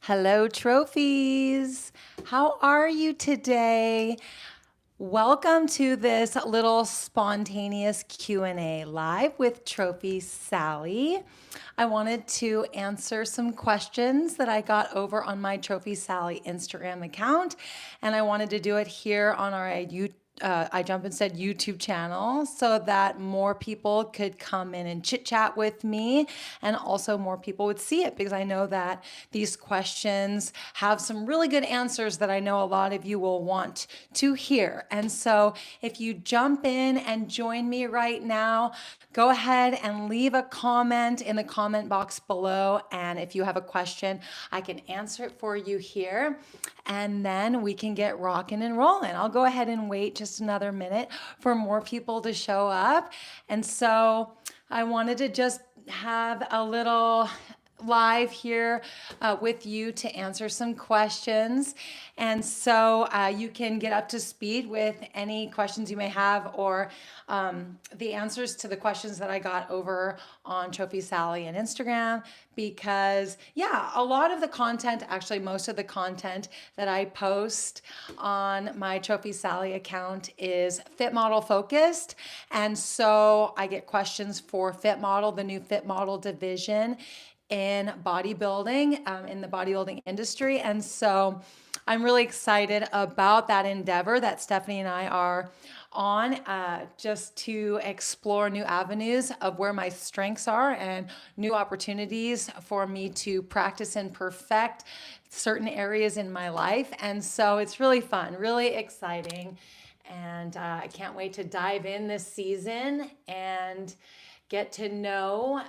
Hello, trophies. How are you today? Welcome to this little spontaneous Q&A live with Trophy Sally. I wanted to answer some questions that I got over on my Trophy Sally Instagram account, and I wanted to do it here on our I Jump Instead YouTube channel so that more people could come in and chit chat with me, and also more people would see it, because I know that these questions have some really good answers that I know a lot of you will want to hear. And so if you jump in and join me right now, go ahead and leave a comment in the comment box below. And if you have a question, I can answer it for you here. And then we can get rocking and rolling. I'll go ahead and wait just another minute for more people to show up. And so I wanted to just have a little live here with you to answer some questions. And so you can get up to speed with any questions you may have, or the answers to the questions that I got over on Trophy Sally and Instagram, because yeah, a lot of the content, actually most of the content that I post on my Trophy Sally account is fit model focused. And so I get questions for fit model, the new fit model division in bodybuilding, in the bodybuilding industry. And so I'm really excited about that endeavor that Stephanie and I are on, just to explore new avenues of where my strengths are and new opportunities for me to practice and perfect certain areas in my life. And so it's really fun, really exciting. And I can't wait to dive in this season and get to know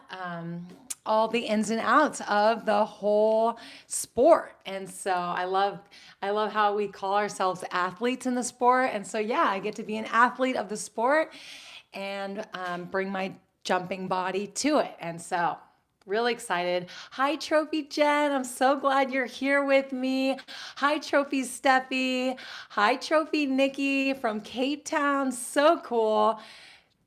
all the ins and outs of the whole sport. And so I love how we call ourselves athletes in the sport. And so yeah, I get to be an athlete of the sport and bring my jumping body to it. And so really excited. Hi, Trophy Jen. I'm so glad you're here with me. Hi, Trophy Steffi. Hi, Trophy Nikki from Cape Town. So cool.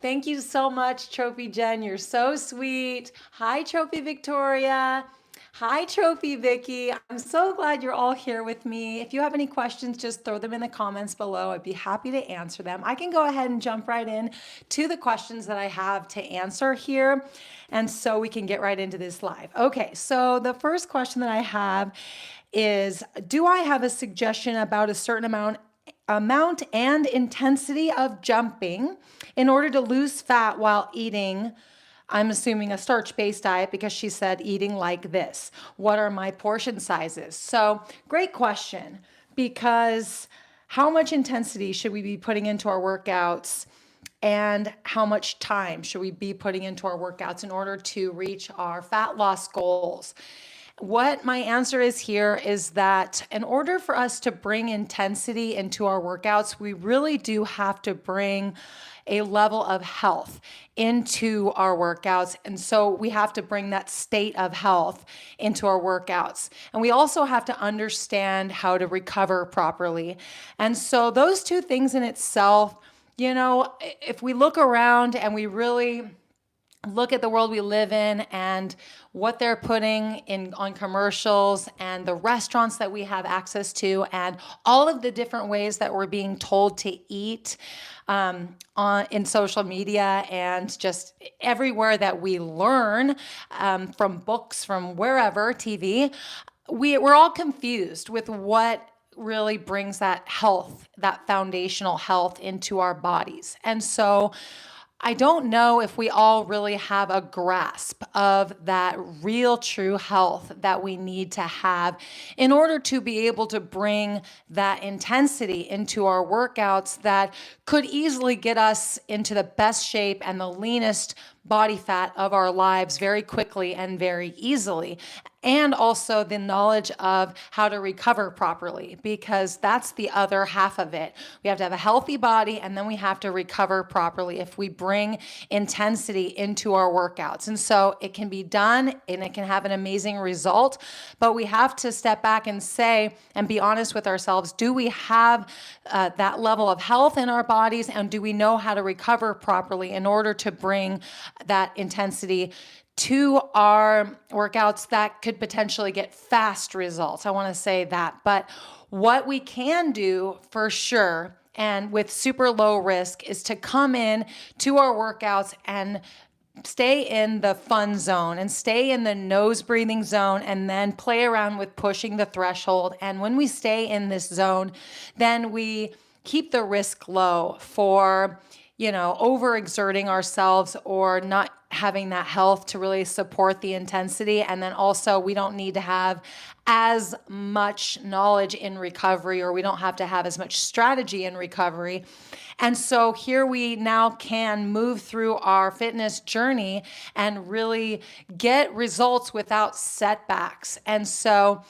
Thank you so much, Trophy Jen. You're so sweet. Hi, Trophy Victoria. Hi, Trophy Vicky. I'm so glad you're all here with me. If you have any questions, just throw them in the comments below. I'd be happy to answer them. I can go ahead and jump right in to the questions that I have to answer here. And so we can get right into this live. Okay, so the first question that I have is, do I have a suggestion about a certain amount and intensity of jumping in order to lose fat while eating, I'm assuming, a starch-based diet, because she said eating like this? What are my portion sizes? So great question, because how much intensity should we be putting into our workouts, and how much time should we be putting into our workouts in order to reach our fat loss goals? What my answer is here is that in order for us to bring intensity into our workouts, we really do have to bring a level of health into our workouts. And so we have to bring that state of health into our workouts. And we also have to understand how to recover properly. And so those two things in itself, if we look around and we really look at the world we live in and what they're putting in on commercials, and the restaurants that we have access to, and all of the different ways that we're being told to eat in social media, and just everywhere that we learn, from books, from wherever, TV, we're all confused with what really brings that health, that foundational health into our bodies. And so I don't know if we all really have a grasp of that real true health that we need to have in order to be able to bring that intensity into our workouts that could easily get us into the best shape and the leanest body fat of our lives very quickly and very easily. And also the knowledge of how to recover properly, because that's the other half of it. We have to have a healthy body, and then we have to recover properly if we bring intensity into our workouts. And so it can be done and it can have an amazing result, but we have to step back and say, and be honest with ourselves, do we have that level of health in our bodies, and do we know how to recover properly in order to bring that intensity to our workouts that could potentially get fast results. I want to say that. But what we can do for sure, and with super low risk, is to come in to our workouts and stay in the fun zone and stay in the nose breathing zone, and then play around with pushing the threshold. And when we stay in this zone, then we keep the risk low for, overexerting ourselves or not having that health to really support the intensity. And then also, we don't need to have as much knowledge in recovery, or we don't have to have as much strategy in recovery. And so here we now can move through our fitness journey and really get results without setbacks. And so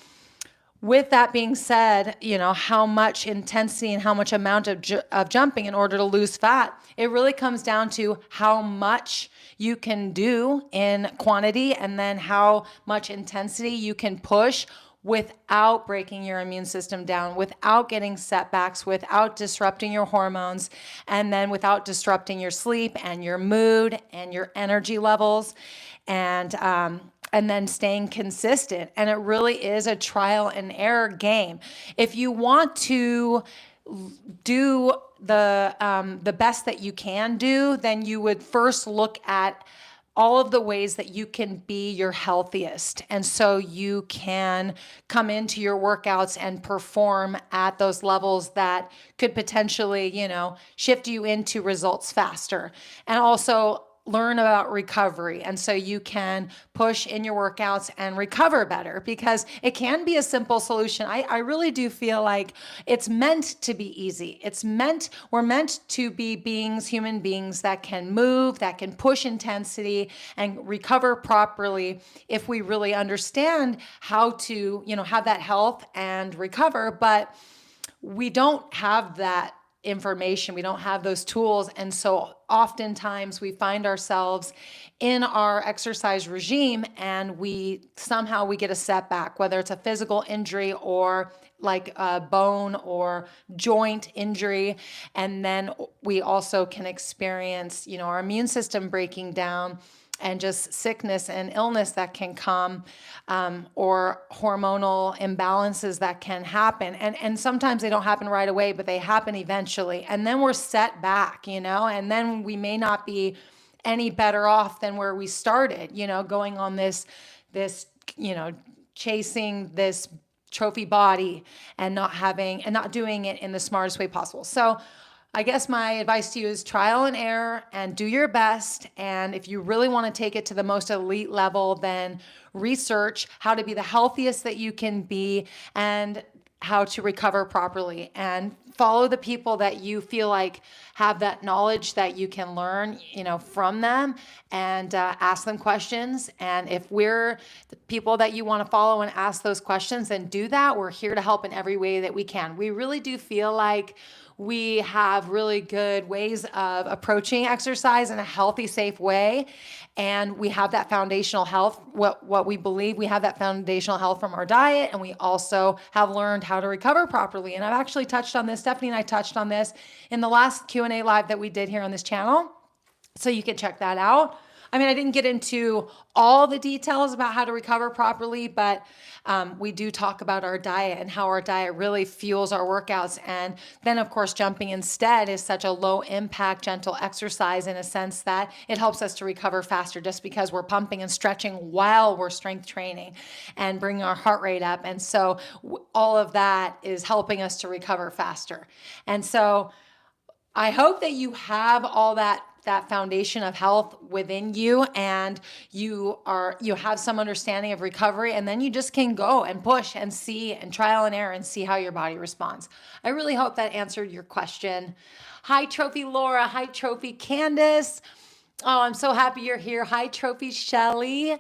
with that being said, how much intensity and how much amount of jumping in order to lose fat, it really comes down to how much you can do in quantity, and then how much intensity you can push without breaking your immune system down, without getting setbacks, without disrupting your hormones, and then without disrupting your sleep and your mood and your energy levels. And then staying consistent. And it really is a trial and error game. If you want to do the best that you can do, then you would first look at all of the ways that you can be your healthiest. And so you can come into your workouts and perform at those levels that could potentially, shift you into results faster. And also learn about recovery. And so you can push in your workouts and recover better, because it can be a simple solution. I really do feel like it's meant to be easy. We're meant to be human beings that can move, that can push intensity and recover properly if we really understand how to, have that health and recover. But we don't have that information. We don't have those tools. And so oftentimes we find ourselves in our exercise regime and we get a setback, whether it's a physical injury or like a bone or joint injury. And then we also can experience, our immune system breaking down, and just sickness and illness that can come, or hormonal imbalances that can happen. And sometimes they don't happen right away, but they happen eventually. And then we're set back, and then we may not be any better off than where we started, going on this, chasing this trophy body and not doing it in the smartest way possible. So I guess my advice to you is trial and error and do your best. And if you really want to take it to the most elite level, then research how to be the healthiest that you can be and how to recover properly, and follow the people that you feel like have that knowledge that you can learn, from them, and ask them questions. And if we're the people that you want to follow and ask those questions, then do that. We're here to help in every way that we can. We really do feel like we have really good ways of approaching exercise in a healthy, safe way. And we have that foundational health, what we believe we have that foundational health from our diet. And we also have learned how to recover properly. And I've actually touched on this, Stephanie and I touched on this in the last Q&A live that we did here on this channel. So you can check that out. I didn't get into all the details about how to recover properly, but we do talk about our diet and how our diet really fuels our workouts. And then, of course, jumping instead is such a low impact, gentle exercise in a sense that it helps us to recover faster, just because we're pumping and stretching while we're strength training and bringing our heart rate up. And so all of that is helping us to recover faster. And so I hope that you have all that foundation of health within you, and you have some understanding of recovery, and then you just can go and push and see and trial and error and see how your body responds. I really hope that answered your question. Hi, Trophy Laura. Hi, Trophy Candace. Oh, I'm so happy you're here. Hi, Trophy Shelly.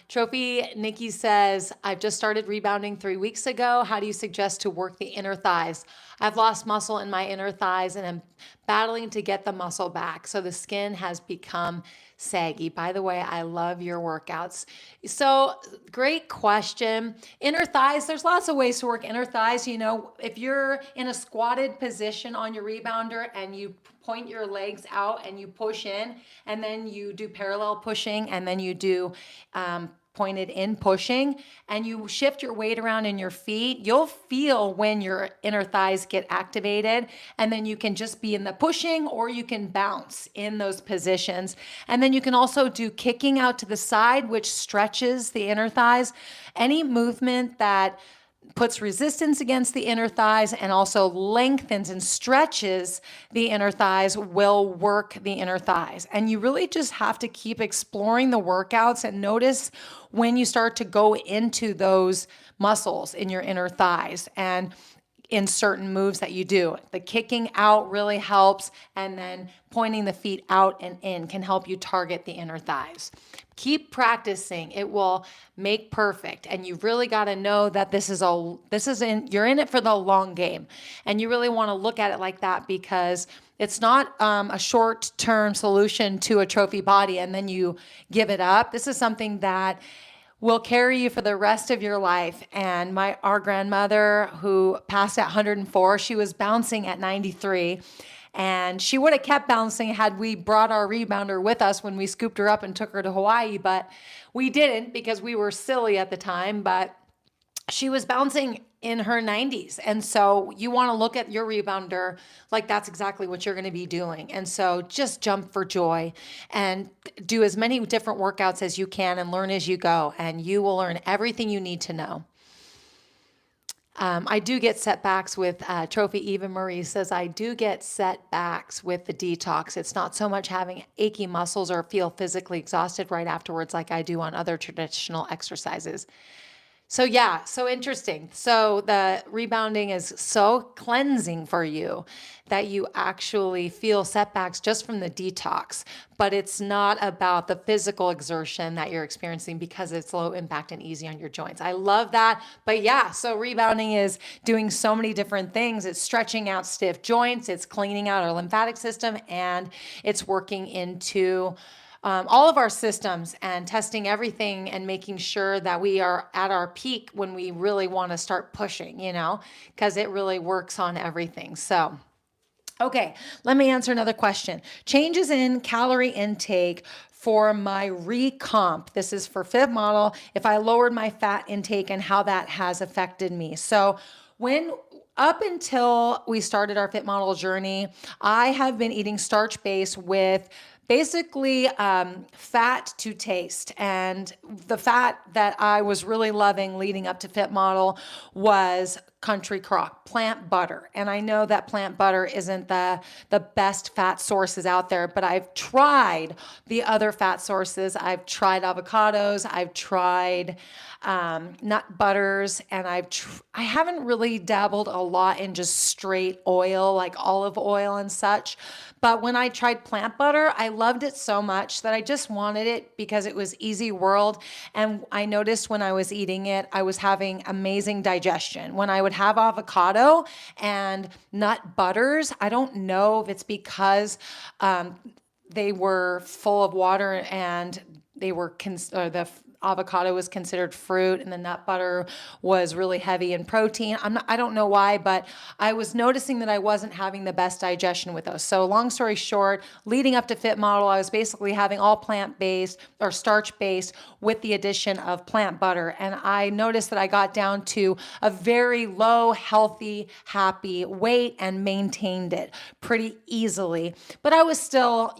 Trophy Nikki says, I've just started rebounding 3 weeks ago. How do you suggest to work the inner thighs? I've lost muscle in my inner thighs and I'm battling to get the muscle back. So the skin has become saggy. By the way, I love your workouts. So great question. Inner thighs, there's lots of ways to work inner thighs. You know, if you're in a squatted position on your rebounder and you point your legs out and you push in, and then you do parallel pushing, and then you do pointed in pushing, and you shift your weight around in your feet, you'll feel when your inner thighs get activated, and then you can just be in the pushing or you can bounce in those positions. And then you can also do kicking out to the side, which stretches the inner thighs. Any movement that puts resistance against the inner thighs and also lengthens and stretches the inner thighs will work the inner thighs. And you really just have to keep exploring the workouts and notice when you start to go into those muscles in your inner thighs and in certain moves that you do. The kicking out really helps, and then pointing the feet out and in can help you target the inner thighs. Keep practicing. It will make perfect. And you really got to know that you're in it for the long game. And you really want to look at it like that, because it's not a short-term solution to a trophy body and then you give it up. This is something that will carry you for the rest of your life. And our grandmother, who passed at 104, she was bouncing at 93. And she would have kept bouncing had we brought our rebounder with us when we scooped her up and took her to Hawaii, but we didn't because we were silly at the time. But she was bouncing in her 90s. And so you want to look at your rebounder like that's exactly what you're going to be doing. And so just jump for joy and do as many different workouts as you can and learn as you go. And you will learn everything you need to know. I do get setbacks with Trophy. Eva Marie says, I do get setbacks with the detox. It's not so much having achy muscles or feel physically exhausted right afterwards like I do on other traditional exercises. So yeah, so interesting. So the rebounding is so cleansing for you that you actually feel setbacks just from the detox, but it's not about the physical exertion that you're experiencing because it's low impact and easy on your joints. I love that. But yeah, so rebounding is doing so many different things. It's stretching out stiff joints, it's cleaning out our lymphatic system, and it's working into all of our systems and testing everything and making sure that we are at our peak when we really want to start pushing, because it really works on everything. So, okay, let me answer another question. Changes in calorie intake for my recomp. This is for Fit Model. If I lowered my fat intake and how that has affected me. So up until we started our Fit Model journey, I have been eating starch-based with basically fat to taste. And the fat that I was really loving leading up to Fit Model was country crock, plant butter. And I know that plant butter isn't the best fat sources out there, but I've tried the other fat sources. I've tried avocados, I've tried nut butters, and I haven't really dabbled a lot in just straight oil like olive oil and such. But when I tried plant butter, I loved it so much that I just wanted it because it was easy world. And I noticed when I was eating it, I was having amazing digestion. When I would have avocado and nut butters, I don't know if it's because they were full of water and they were the avocado was considered fruit and the nut butter was really heavy in protein. I don't know why, but I was noticing that I wasn't having the best digestion with those. So long story short, leading up to Fit Model, I was basically having all plant-based or starch-based with the addition of plant butter. And I noticed that I got down to a very low, healthy, happy weight and maintained it pretty easily. But I was still,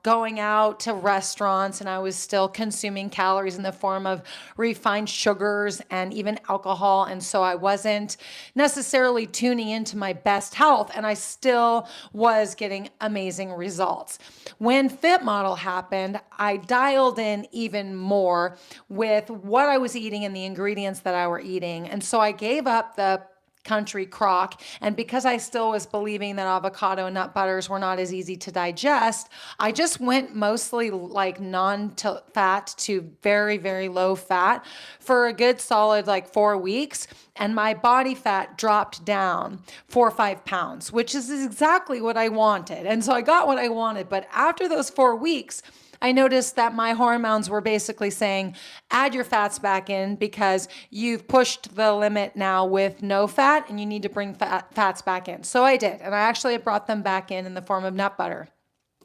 going out to restaurants and I was still consuming calories in the form of refined sugars and even alcohol. And so I wasn't necessarily tuning into my best health, and I still was getting amazing results. When Fit Model happened, I dialed in even more with what I was eating and the ingredients that I were eating. And so I gave up the country crock. And because I still was believing that avocado and nut butters were not as easy to digest, I just went mostly like non-fat to very, very low fat for a good solid like 4 weeks. And my body fat dropped down 4 or 5 pounds, which is exactly what I wanted. And so I got what I wanted. But after those 4 weeks, I noticed that my hormones were basically saying, add your fats back in because you've pushed the limit now with no fat and you need to bring fats back in. So I did. And I actually brought them back in the form of nut butter.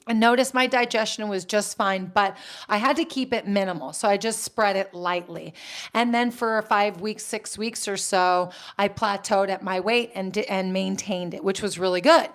And notice my digestion was just fine, but I had to keep it minimal. So I just spread it lightly. And then for 5 weeks, 6 weeks or so, I plateaued at my weight and maintained it, which was really good.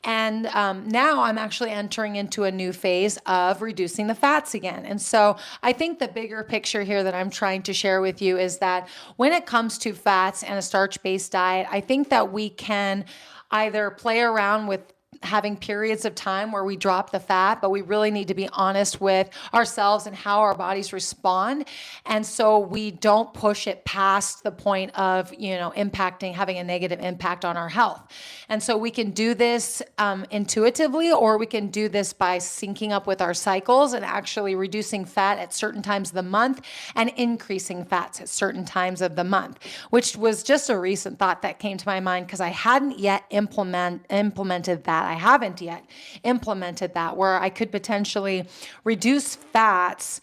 And now I'm actually entering into a new phase of reducing the fats again. And so I think the bigger picture here that I'm trying to share with you is that when it comes to fats and a starch-based diet, I think that we can either play around with having periods of time where we drop the fat, but we really need to be honest with ourselves and how our bodies respond. And so we don't push it past the point of, having a negative impact on our health. And so we can do this intuitively, or we can do this by syncing up with our cycles and actually reducing fat at certain times of the month and increasing fats at certain times of the month, which was just a recent thought that came to my mind because I hadn't yet implemented that. I haven't yet implemented that, where I could potentially reduce fats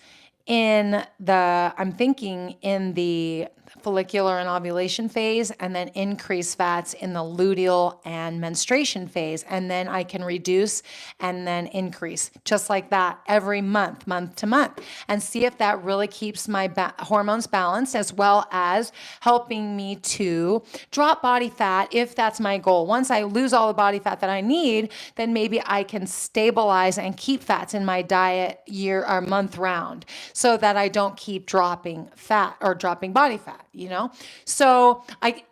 I'm thinking in the follicular and ovulation phase, and then increase fats in the luteal and menstruation phase. And then I can reduce and then increase just like that every month to month, and see if that really keeps my hormones balanced, as well as helping me to drop body fat if that's my goal. Once I lose all the body fat that I need, then maybe I can stabilize and keep fats in my diet year or month round, so that I don't keep dropping fat or dropping body fat. So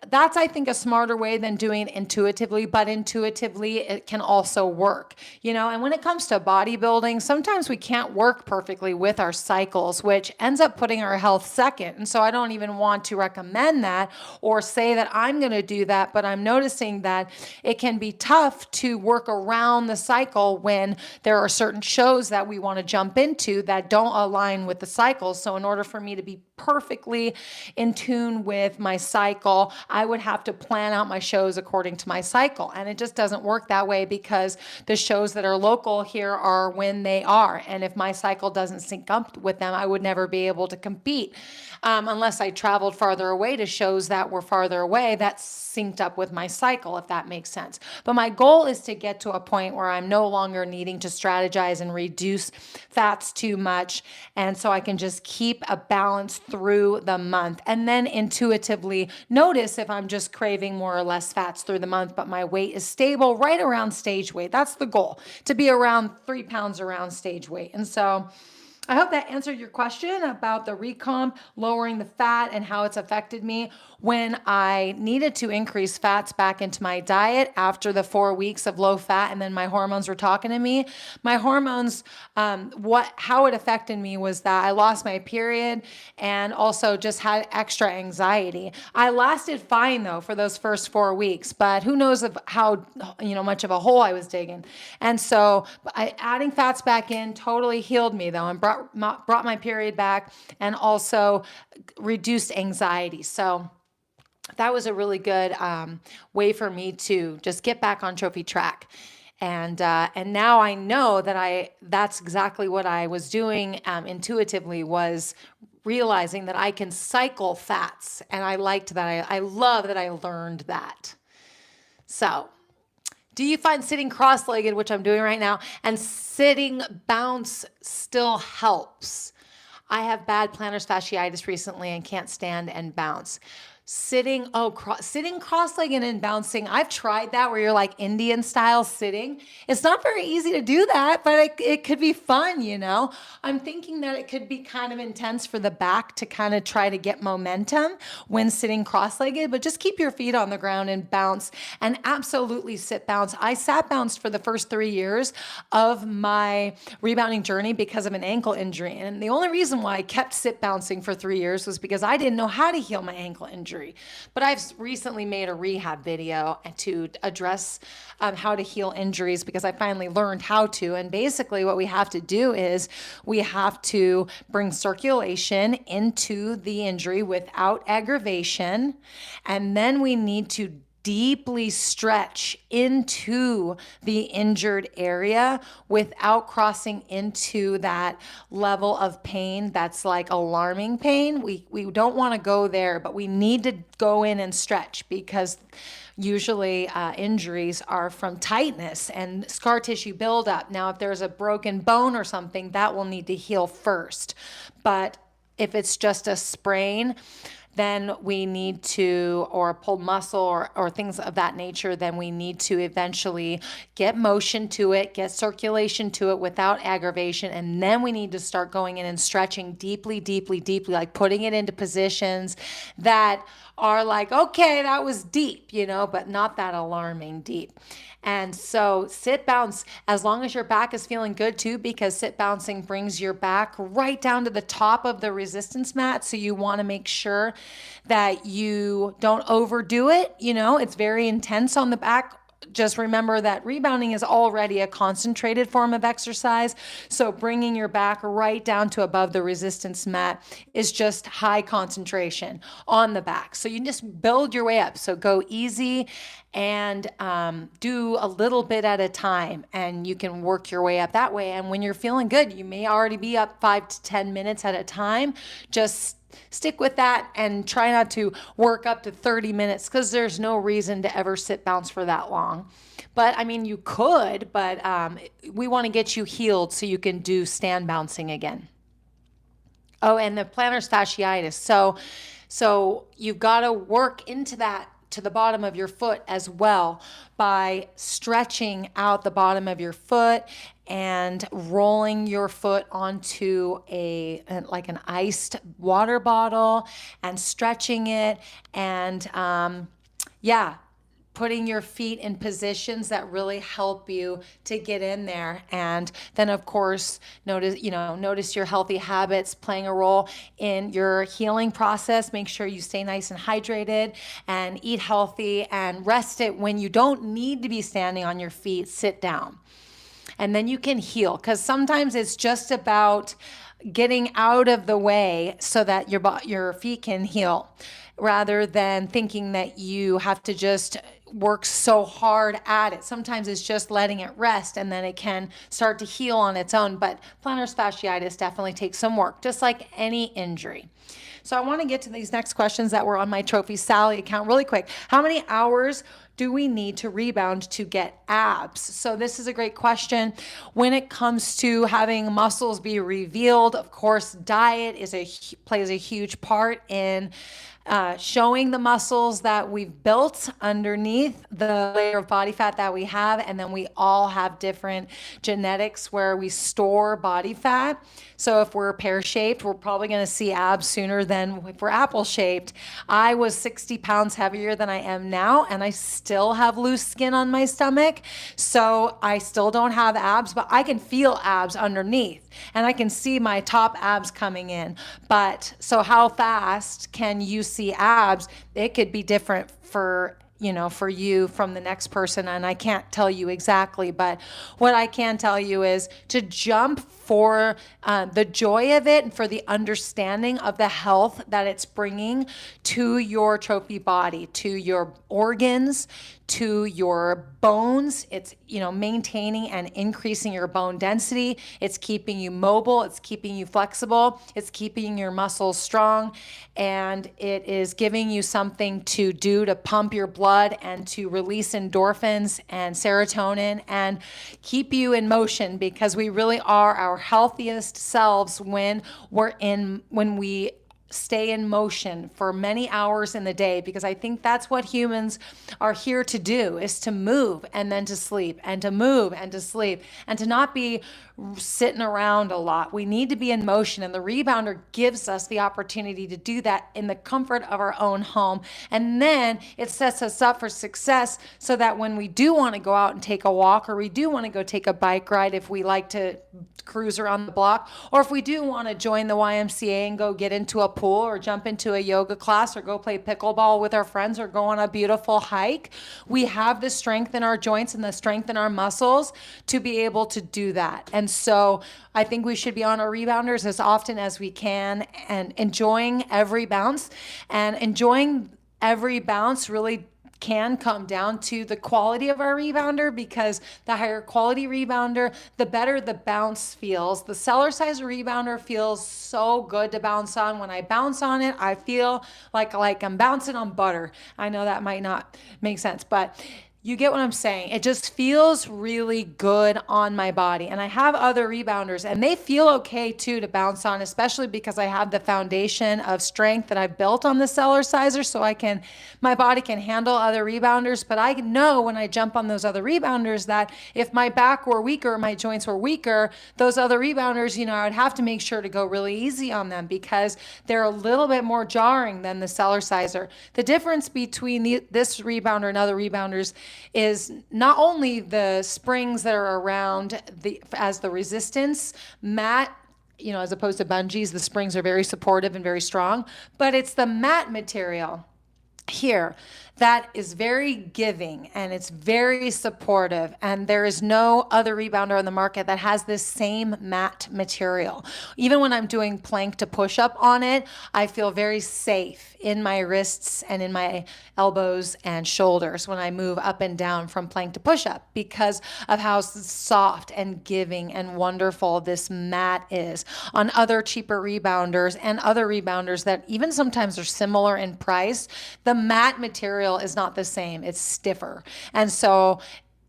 that's, I think, a smarter way than doing it intuitively, but intuitively it can also work, and when it comes to bodybuilding, sometimes we can't work perfectly with our cycles, which ends up putting our health second. And so I don't even want to recommend that or say that I'm going to do that, but I'm noticing that it can be tough to work around the cycle when there are certain shows that we want to jump into that don't align with the cycle. So in order for me to be perfectly in tune with my cycle, I would have to plan out my shows according to my cycle. And it just doesn't work that way, because the shows that are local here are when they are. And if my cycle doesn't sync up with them, I would never be able to compete unless I traveled farther away to shows that were farther away that synced up with my cycle, if that makes sense. But my goal is to get to a point where I'm no longer needing to strategize and reduce fats too much. And so I can just keep a balance through the month, and then intuitively notice if I'm just craving more or less fats through the month, but my weight is stable right around stage weight. That's the goal, to be around 3 pounds around stage weight. And so I hope that answered your question about the recomp, lowering the fat, and how it's affected me when I needed to increase fats back into my diet after the 4 weeks of low fat. And then my hormones were talking to me. My hormones, how it affected me was that I lost my period and also just had extra anxiety. I lasted fine though for those first 4 weeks, but who knows how much of a hole I was digging. And so adding fats back in totally healed me though, and brought my period back, and also reduced anxiety. So that was a really good way for me to just get back on trophy track. And now I know that that's exactly what I was doing intuitively, was realizing that I can cycle fats. And I liked that. I love that I learned that. So do you find sitting cross-legged, which I'm doing right now, and sitting bounce still helps? I have bad plantar fasciitis recently and can't stand and bounce. Sitting cross-legged and bouncing. I've tried that, where you're like Indian style sitting. It's not very easy to do that, but it could be fun, I'm thinking that it could be kind of intense for the back to kind of try to get momentum when sitting cross-legged, but just keep your feet on the ground and bounce, and absolutely sit bounce. I sat bounced for the first 3 years of my rebounding journey because of an ankle injury. And the only reason why I kept sit bouncing for 3 years was because I didn't know how to heal my ankle injury. injury. But I've recently made a rehab video to address how to heal injuries, because I finally learned how to. And basically what we have to do is we have to bring circulation into the injury without aggravation. And then we need to deeply stretch into the injured area without crossing into that level of pain that's like alarming pain. We don't want to go there, but we need to go in and stretch, because usually injuries are from tightness and scar tissue buildup. Now, if there's a broken bone or something, that will need to heal first. But if it's just a sprain, then we need to, or a pulled muscle or things of that nature, then we need to eventually get motion to it, get circulation to it without aggravation. And then we need to start going in and stretching deeply, deeply, deeply, like putting it into positions that are like, okay, that was deep, but not that alarming deep. And so sit bounce, as long as your back is feeling good too, because sit bouncing brings your back right down to the top of the resistance mat. So you want to make sure that you don't overdo it. It's very intense on the back. Just remember that rebounding is already a concentrated form of exercise. So bringing your back right down to above the resistance mat is just high concentration on the back. So you just build your way up. So go easy and do a little bit at a time, and you can work your way up that way. And when you're feeling good, you may already be up 5 to 10 minutes at a time. Just stick with that and try not to work up to 30 minutes, because there's no reason to ever sit bounce for that long. But you could, but we want to get you healed so you can do stand bouncing again. Oh, and the plantar fasciitis. So you've got to work into that, to the bottom of your foot as well, by stretching out the bottom of your foot and rolling your foot onto like an iced water bottle and stretching it, and putting your feet in positions that really help you to get in there. And then of course, notice your healthy habits playing a role in your healing process. Make sure you stay nice and hydrated and eat healthy, and rest it when you don't need to be standing on your feet. Sit down. And then you can heal, because sometimes it's just about getting out of the way so that your feet can heal, rather than thinking that you have to just work so hard at it. Sometimes it's just letting it rest, and then it can start to heal on its own. But plantar fasciitis definitely takes some work, just like any injury. So I want to get to these next questions that were on my Trophy Sally account really quick. How many hours do we need to rebound to get abs? So this is a great question. When it comes to having muscles be revealed, of course, diet plays a huge part in showing the muscles that we've built underneath the layer of body fat that we have. And then we all have different genetics where we store body fat. So if we're pear-shaped, we're probably going to see abs sooner than if we're apple-shaped. I was 60 pounds heavier than I am now, and I still have loose skin on my stomach. So I still don't have abs, but I can feel abs underneath, and I can see my top abs coming in. But so how fast can you see abs? It could be different for you from the next person, and I can't tell you exactly, but what I can tell you is to jump for the joy of it and for the understanding of the health that it's bringing to your trophy body, to your organs, to your bones. It's, maintaining and increasing your bone density. It's keeping you mobile. It's keeping you flexible. It's keeping your muscles strong. And it is giving you something to do to pump your blood and to release endorphins and serotonin and keep you in motion, because we really are our healthiest selves when we stay in motion for many hours in the day, because I think that's what humans are here to do, is to move and then to sleep, and to move and to sleep, and to not be sitting around a lot. We need to be in motion, and the rebounder gives us the opportunity to do that in the comfort of our own home. And then it sets us up for success, so that when we do want to go out and take a walk, or we do want to go take a bike ride if we like to cruise around the block, or if we do want to join the YMCA and go get into a pool pool or jump into a yoga class or go play pickleball with our friends or go on a beautiful hike, we have the strength in our joints and the strength in our muscles to be able to do that. And so I think we should be on our rebounders as often as we can and enjoying every bounce. And enjoying every bounce really can come down to the quality of our rebounder, because the higher quality rebounder, the better the bounce feels. The cellar size rebounder feels so good to bounce on. When I bounce on it, I feel like I'm bouncing on butter. I know that might not make sense, but you get what I'm saying. It just feels really good on my body. And I have other rebounders and they feel okay too to bounce on, especially because I have the foundation of strength that I've built on the cellar sizer. So my body can handle other rebounders. But I know when I jump on those other rebounders that if my back were weaker, my joints were weaker, those other rebounders, I would have to make sure to go really easy on them because they're a little bit more jarring than the cellar sizer. The difference between this rebounder and other rebounders is not only the springs that are around as the resistance mat, as opposed to bungees, the springs are very supportive and very strong, but it's the mat material here that is very giving and it's very supportive, and there is no other rebounder on the market that has this same mat material. Even when I'm doing plank to push up on it, I feel very safe in my wrists and in my elbows and shoulders when I move up and down from plank to push up because of how soft and giving and wonderful this mat is. On other cheaper rebounders and other rebounders that even sometimes are similar in price, the mat material is not the same. It's stiffer. And so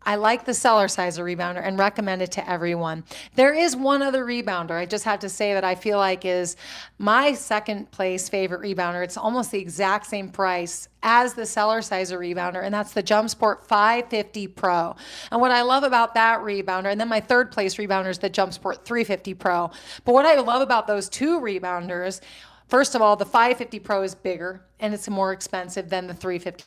I like the cellar sizer rebounder and recommend it to everyone. There is one other rebounder I just have to say that I feel like is my second place favorite rebounder. It's almost the exact same price as the cellar sizer rebounder, and that's the JumpSport 550 Pro. And what I love about that rebounder, and then my third place rebounder is the JumpSport 350 Pro. But what I love about those two rebounders, first of all, the 550 Pro is bigger and it's more expensive than the 350.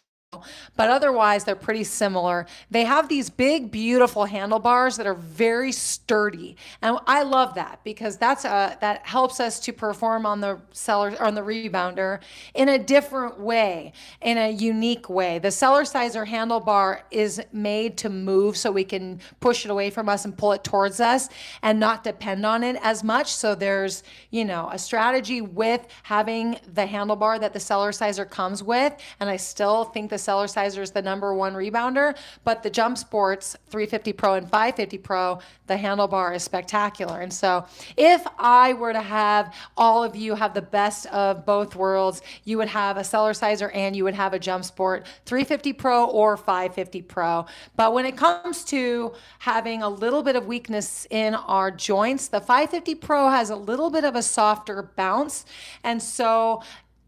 But otherwise, they're pretty similar. They have these big, beautiful handlebars that are very sturdy. And I love that because that helps us to perform on the rebounder in a different way, in a unique way. The cellar sizer handlebar is made to move so we can push it away from us and pull it towards us and not depend on it as much. So there's, a strategy with having the handlebar that the cellar sizer comes with. And I still think the cellar sizer is the number one rebounder, but the JumpSports 350 Pro and 550 Pro, the handlebar is spectacular. And so if I were to have all of you have the best of both worlds, you would have a cellar sizer and you would have a JumpSport 350 Pro or 550 Pro. But when it comes to having a little bit of weakness in our joints, the 550 Pro has a little bit of a softer bounce. And so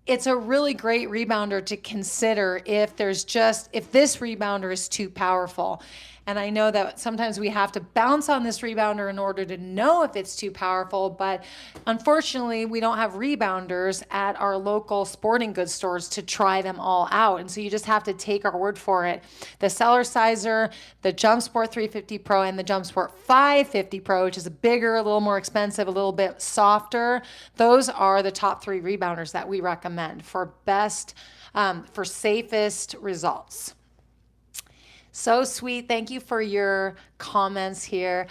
it's a really great rebounder to consider if this rebounder is too powerful. And I know that sometimes we have to bounce on this rebounder in order to know if it's too powerful, but unfortunately we don't have rebounders at our local sporting goods stores to try them all out. And so you just have to take our word for it. The cellar sizer, the JumpSport 350 Pro, and the JumpSport 550 Pro, which is a bigger, a little more expensive, a little bit softer. Those are the top three rebounders that we recommend for safest results. So sweet. Thank you for your comments here.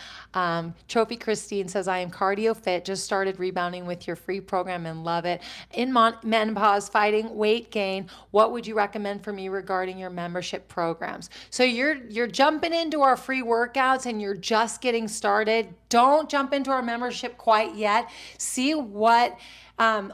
Trophy Christine says, I am cardio fit, just started rebounding with your free program and love it. In menopause, fighting weight gain, what would you recommend for me regarding your membership programs? So you're jumping into our free workouts and you're just getting started. Don't jump into our membership quite yet. See what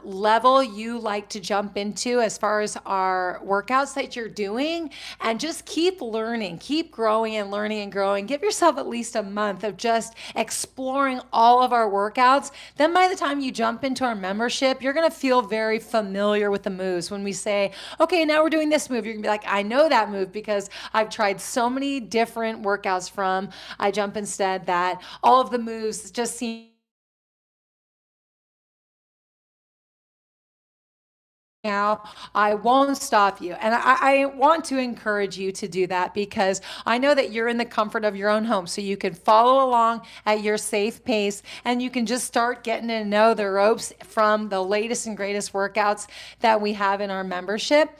level you like to jump into as far as our workouts that you're doing, and just keep learning, keep growing and learning and growing. Give yourself at least a month of just exploring all of our workouts. Then by the time you jump into our membership, you're going to feel very familiar with the moves. When we say, okay, now we're doing this move, you're gonna be like, I know that move because I've tried so many different workouts from I Jump Instead that all of the moves just seem out, I won't stop you. And I want to encourage you to do that because I know that you're in the comfort of your own home. So you can follow along at your safe pace and you can just start getting to know the ropes from the latest and greatest workouts that we have in our membership.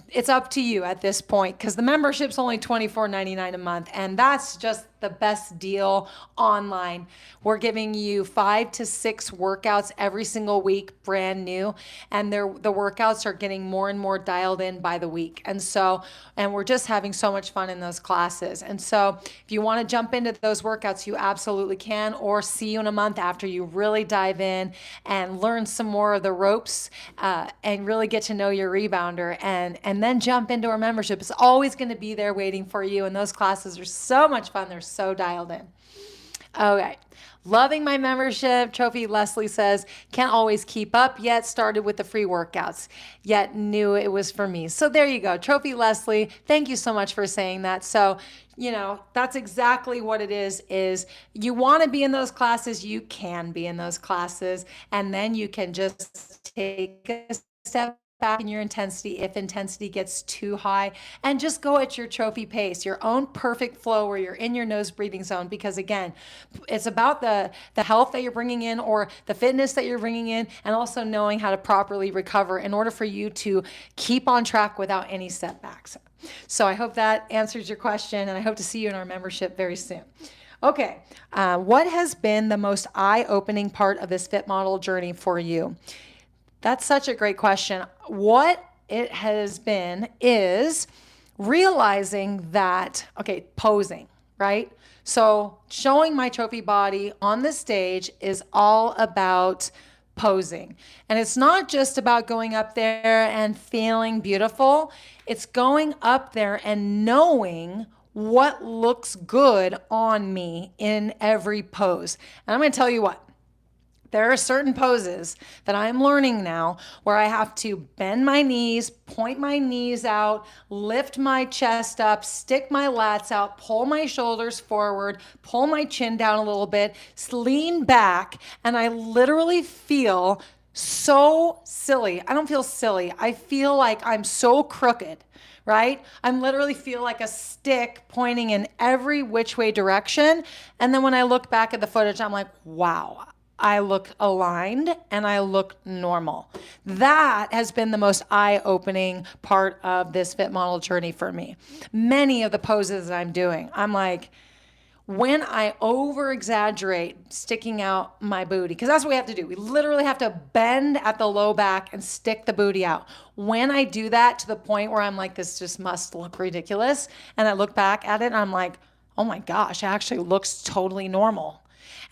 It's up to you at this point because the membership's only $24.99 a month, and that's just the best deal online. We're giving you 5 to 6 workouts every single week, brand new, and the workouts are getting more and more dialed in by the week. And we're just having so much fun in those classes. And so if you want to jump into those workouts, you absolutely can, or see you in a month after you really dive in and learn some more of the ropes and really get to know your rebounder, and then jump into our membership. It's always going to be there waiting for you, and those classes are so much fun. They're so dialed in. Okay. Loving my membership. Trophy Leslie says, can't always keep up yet. Started with the free workouts, yet knew it was for me. So there you go. Trophy Leslie, thank you so much for saying that. So, that's exactly what it is you want to be in those classes, you can be in those classes, and then you can just take a step back in your intensity if intensity gets too high, and just go at your trophy pace, your own perfect flow where you're in your nose breathing zone. Because again, it's about the health that you're bringing in, or the fitness that you're bringing in, and also knowing how to properly recover in order for you to keep on track without any setbacks. So I hope that answers your question, and I hope to see you in our membership very soon. Okay, what has been the most eye-opening part of this fit model journey for you? That's such a great question. What it has been is realizing that, okay, posing, right? So showing my trophy body on the stage is all about posing. And it's not just about going up there and feeling beautiful. It's going up there and knowing what looks good on me in every pose. And I'm going to tell you what. There are certain poses that I'm learning now where I have to bend my knees, point my knees out, lift my chest up, stick my lats out, pull my shoulders forward, pull my chin down a little bit, lean back, and I literally feel so silly. I don't feel silly. I feel like I'm so crooked, right? I literally feel like a stick pointing in every which way direction. And then when I look back at the footage, I'm like, wow. I look aligned and I look normal. That has been the most eye-opening part of this fit model journey for me. Many of the poses that I'm doing, I'm like, when I over-exaggerate sticking out my booty, because that's what we have to do. We literally have to bend at the low back and stick the booty out. When I do that to the point where I'm like, this just must look ridiculous, and I look back at it and I'm like, oh my gosh, it actually looks totally normal.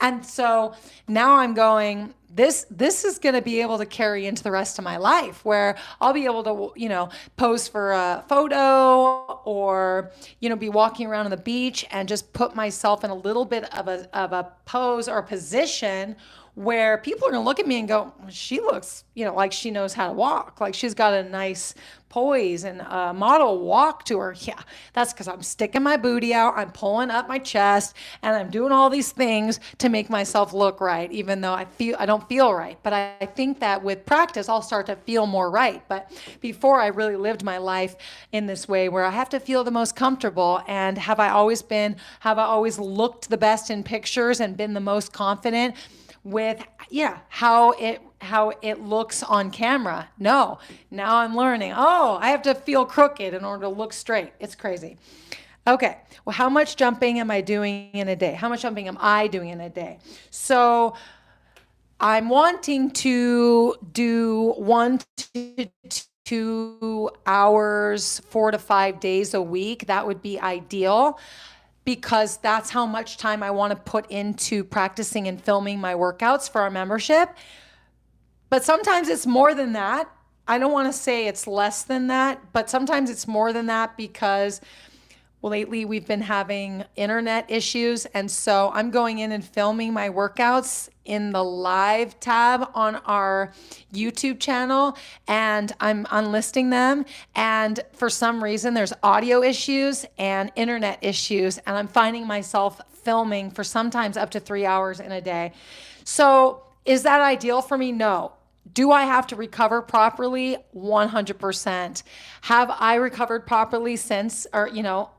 And so now I'm going, this is going to be able to carry into the rest of my life, where I'll be able to, pose for a photo, or, be walking around on the beach and just put myself in a little bit of a pose or a position where people are going to look at me and go, she looks, like she knows how to walk. Like she's got a nice poise and a model walk to her. Yeah, that's because I'm sticking my booty out, I'm pulling up my chest, and I'm doing all these things to make myself look right, even though I don't feel right. But I think that with practice, I'll start to feel more right. But before, I really lived my life in this way where I have to feel the most comfortable. And have I always looked the best in pictures and been the most confident with how it looks on camera? No. Now I'm learning, I have to feel crooked in order to look straight. It's crazy. Okay, well, how much jumping am I doing in a day? How much jumping am I doing in a day? So I'm wanting to do 1 to 2 hours, 4 to 5 days a week. That would be ideal, because that's how much time I want to put into practicing and filming my workouts for our membership. But sometimes it's more than that. I don't want to say it's less than that, but sometimes it's more than that because lately we've been having internet issues. And so I'm going in and filming my workouts in the live tab on our YouTube channel, and I'm unlisting them. And for some reason, there's audio issues and internet issues, and I'm finding myself filming for sometimes up to 3 hours in a day. So is that ideal for me? No. Do I have to recover properly? 100%. Have I recovered properly since, or,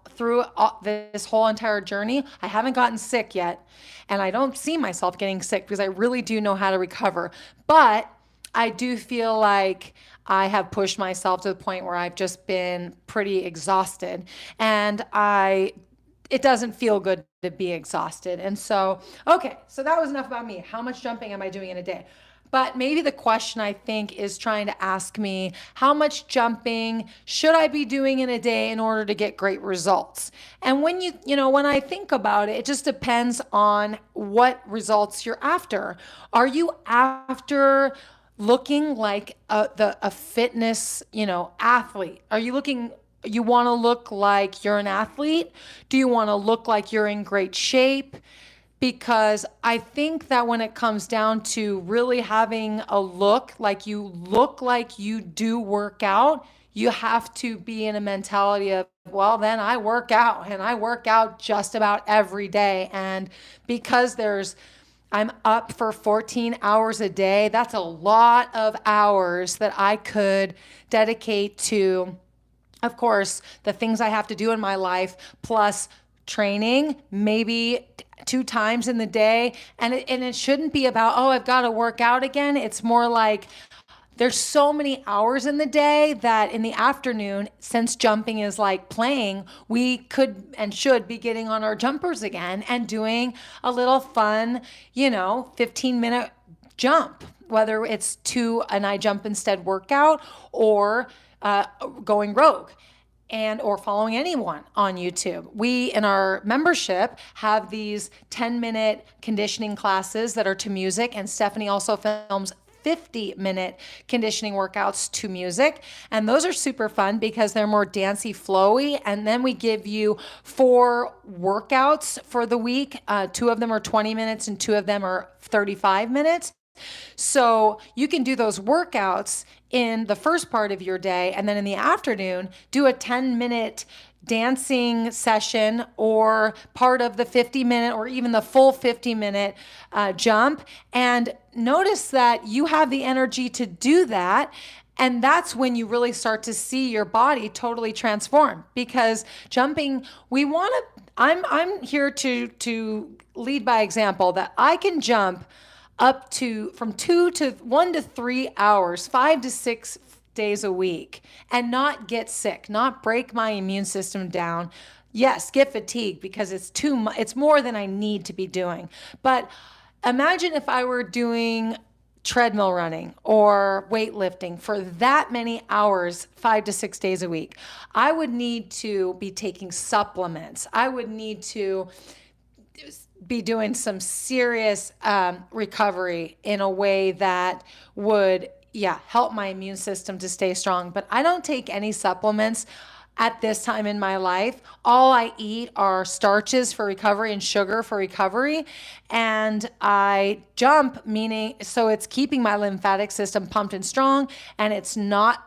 through this whole entire journey? I haven't gotten sick yet. And I don't see myself getting sick because I really do know how to recover. But I do feel like I have pushed myself to the point where I've just been pretty exhausted. And it doesn't feel good to be exhausted. And so, okay, so that was enough about me. How much jumping am I doing in a day? But maybe the question, I think, is trying to ask me, how much jumping should I be doing in a day in order to get great results? And when I think about it, it just depends on what results you're after. Are you after looking like a fitness, athlete? You want to look like you're an athlete? Do you want to look like you're in great shape? Because I think that when it comes down to really having a look like you do work out, you have to be in a mentality of, well, then I work out, and I work out just about every day. And because I'm up for 14 hours a day, that's a lot of hours that I could dedicate to, of course, the things I have to do in my life, plus training, maybe 2 times in the day. And it shouldn't be about, oh, I've got to work out again. It's more like there's so many hours in the day that in the afternoon, since jumping is like playing, we could and should be getting on our jumpers again and doing a little fun, 15-minute jump, whether it's to an I jump instead workout or going rogue or following anyone on YouTube. We, in our membership, have these 10-minute conditioning classes that are to music, and Stephanie also films 50-minute conditioning workouts to music. And those are super fun because they're more dancey, flowy. And then we give you 4 workouts for the week. 2 of them are 20 minutes and 2 of them are 35 minutes. So you can do those workouts in the first part of your day, and then in the afternoon, do a 10-minute dancing session or part of the 50-minute or even the full 50-minute jump. And notice that you have the energy to do that. And that's when you really start to see your body totally transform, because jumping, I'm here to lead by example, that I can jump up to from 1 to 3 hours, 5 to 6 days a week, and not get sick, not break my immune system down. Yes, get fatigued because it's too much. It's more than I need to be doing. But imagine if I were doing treadmill running or weightlifting for that many hours, 5 to 6 days a week. I would need to be taking supplements. I would need to be doing some serious recovery in a way that would, help my immune system to stay strong. But I don't take any supplements at this time in my life. All I eat are starches for recovery and sugar for recovery. And I jump, meaning, so it's keeping my lymphatic system pumped and strong, and it's not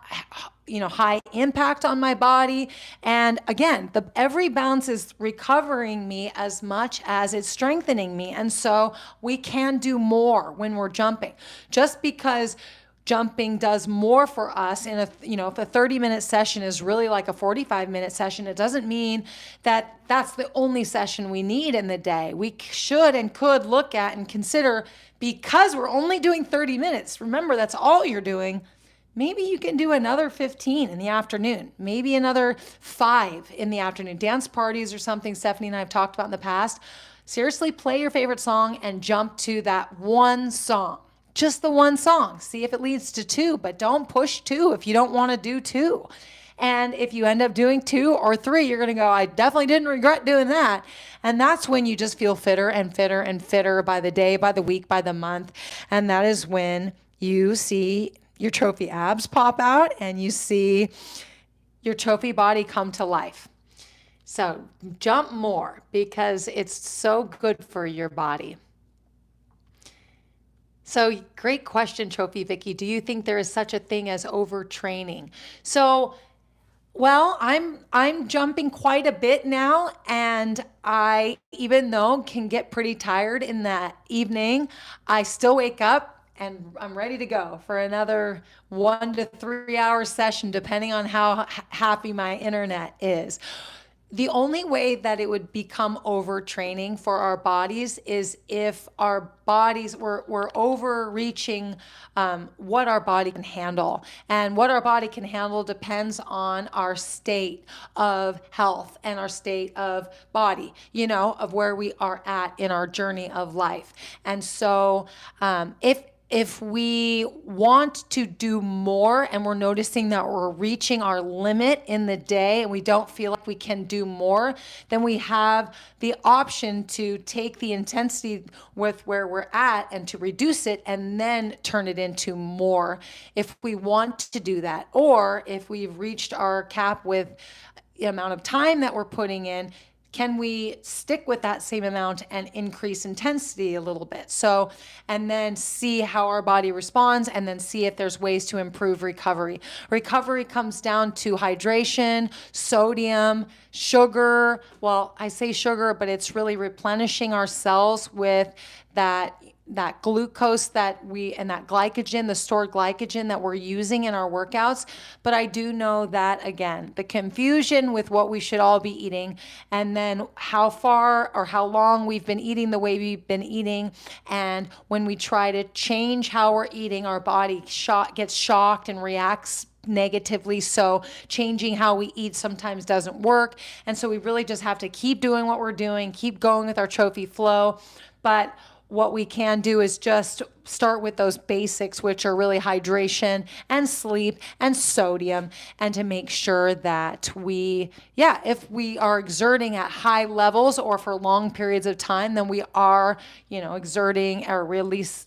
high impact on my body. And again, every bounce is recovering me as much as it's strengthening me. And so we can do more when we're jumping. Just because jumping does more for us if a 30-minute session is really like a 45-minute session, it doesn't mean that that's the only session we need in the day. We should and could look at and consider, because we're only doing 30 minutes. Remember, that's all you're doing. Maybe you can do another 15 in the afternoon, maybe another 5 in the afternoon. Dance parties or something Stephanie and I have talked about in the past. Seriously, play your favorite song and jump to that one song. Just the one song. See if it leads to 2, but don't push 2 if you don't want to do 2. And if you end up doing 2 or 3, you're going to go, I definitely didn't regret doing that. And that's when you just feel fitter and fitter and fitter by the day, by the week, by the month. And that is when you see your trophy abs pop out and you see your trophy body come to life. So jump more because it's so good for your body. So great question, Trophy Vicky. Do you think there is such a thing as overtraining? So, well, I'm jumping quite a bit now, and I, even though can get pretty tired in that evening, I still wake up and I'm ready to go for another 1 to 3 hour session, depending on how happy my internet is. The only way that it would become overtraining for our bodies is if our bodies were overreaching what our body can handle. And what our body can handle depends on our state of health and our state of body, of where we are at in our journey of life. And so if we want to do more and we're noticing that we're reaching our limit in the day and we don't feel like we can do more, then we have the option to take the intensity with where we're at and to reduce it and then turn it into more if we want to do that. Or if we've reached our cap with the amount of time that we're putting in, can we stick with that same amount and increase intensity a little bit? So, and then see how our body responds and then see if there's ways to improve recovery. Recovery comes down to hydration, sodium, sugar. Well, I say sugar, but it's really replenishing our cells with that glucose and that glycogen, the stored glycogen that we're using in our workouts. But I do know that, again, the confusion with what we should all be eating and then how far or how long we've been eating the way we've been eating. And when we try to change how we're eating, our body gets shocked and reacts negatively. So changing how we eat sometimes doesn't work. And so we really just have to keep doing what we're doing, keep going with our trophy flow. But what we can do is just start with those basics, which are really hydration and sleep and sodium, and to make sure that if we are exerting at high levels or for long periods of time, then we are, exerting or release,